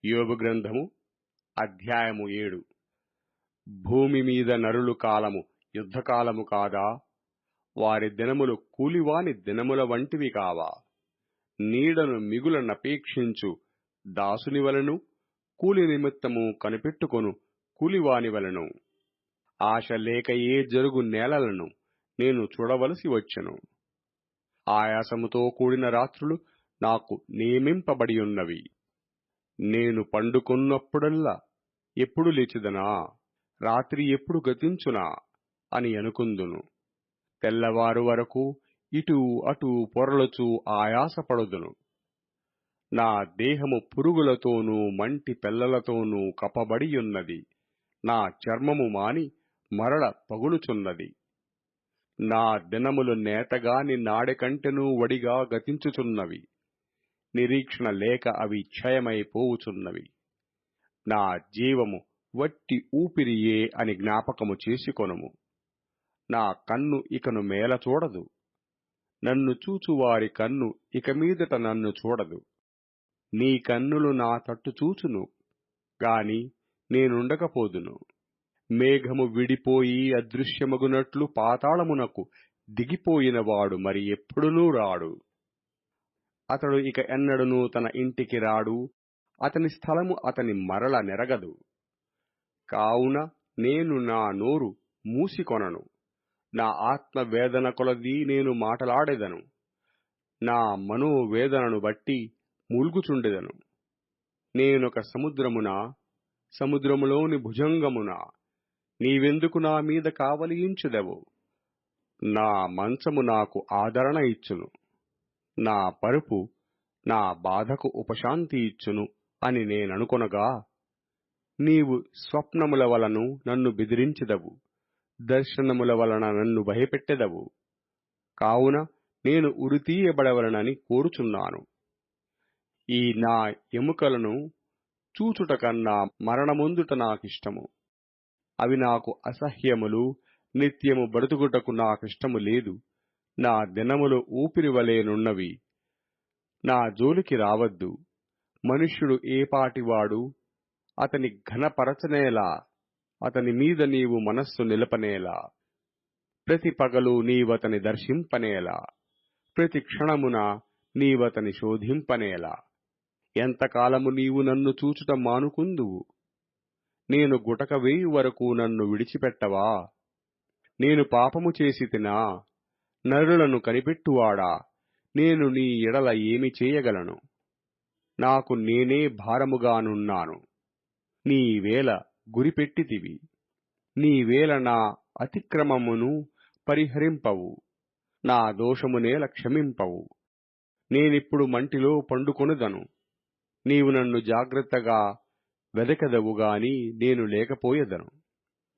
యోబు గ్రంథము అధ్యాయము 7. భూమి మీద నరులు కాలము యుద్ధకాలము కాదా? వారి దినములు కూలివాని దినముల వంటివి కావా? నీడను మిగులనపేక్షించు దాసుని వలెను, కూలి నిమిత్తము కనిపెట్టుకొను కూలివాని వలెను. ఆశ లేకయే జరుగు నేలలను నేను చూడవలసి వచ్చెను. ఆయాసముతో కూడిన రాత్రులు నాకు నియమింపబడియున్నవి. నేను పండుకొన్నప్పుడల్లా ఎప్పుడు లేచెదనా, రాత్రి ఎప్పుడు గతించునా అని అనుకుందును. తెల్లవారు వరకు ఇటు అటు పొరలుచూ ఆయాసపడుదును. నా దేహము పురుగులతోనూ మంటి పెల్లలతోనూ కప్పబడియున్నది. నా చర్మము మాని మరల పగులుచున్నది. నా దినములు నేతగాని నాడె కంటెనూ వడిగా గతించుచున్నవి. నిరీక్షణ లేక అవి క్షయమైపోవుచున్నవి. నా జీవము వట్టి ఊపిరియే అని జ్ఞాపకము చేసుకొనుము. నా కన్ను ఇకను మేల చూడదు. నన్ను చూచువారి కన్ను ఇక మీదట నన్ను చూడదు. నీ కన్నులు నా తట్టు చూచును గాని నేనుండకపోదును. మేఘము విడిపోయి అదృశ్యమగునట్లు పాతాళమునకు దిగిపోయినవాడు మరి ఎప్పుడునూ రాడు. అతడు ఇక ఎన్నడూనూ తన ఇంటికి రాడు. అతని స్థలము అతని మరల నెరగదు. కావున నేను నా నోరు మూసికొనను. నా ఆత్మవేదన కొలది నేను మాటలాడెదను. నా మనోవేదనను బట్టి మూల్గుచుండెదను. నేనొక సముద్రములోని భుజంగమున, నీవెందుకు నా మీద కావలియుంచెదవు? నా మంచము నాకు ఆదరణ ఇచ్చును. నా పరుపు నా బాధకు ఉపశాంతి ఇచ్చును అని నేననుకొనగా, నీవు స్వప్నముల వలను నన్ను బెదిరించెదవు, దర్శనముల వలన నన్ను భయపెట్టెదవు. కావున నేను ఉరితీయబడవలనని కోరుచున్నాను. ఈ నా ఎముకలను చూచుట కన్నా మరణమొందుట నాకిష్టము. అవి నాకు అసహ్యములు. నిత్యము బ్రతుకుటకు నాకిష్టము లేదు. నా దినములు ఊపిరివలెనున్నవి. నా జోలికి రావద్దు. మనుష్యుడు ఏపాటివాడు? అతని ఘనపరచనేలా? అతని మీద నీవు మనస్సు నిలపనేలా? ప్రతి పగలు నీవతని దర్శింపనేలా? ప్రతి క్షణమున నీవతని శోధింపనేలా? ఎంతకాలము నీవు నన్ను చూచుట మానుకుందువు? నేను గుటక వేయు వరకు నన్ను విడిచిపెట్టవా? నేను పాపము చేసితినా? నరులను కనిపెట్టువాడా, నేను నీ ఎడల ఏమి చేయగలను? నాకు నేనే భారముగానున్నాను. నీవేళ గురిపెట్టితివి. నీవేళ నా అతిక్రమమును పరిహరింపవు, నా దోషమునేల క్షమింపవు. నేనిప్పుడు మంటిలో పండుకొనుదను. నీవు నన్ను జాగ్రత్తగా వెదకెదవు గాని నేను లేకపోయెదను.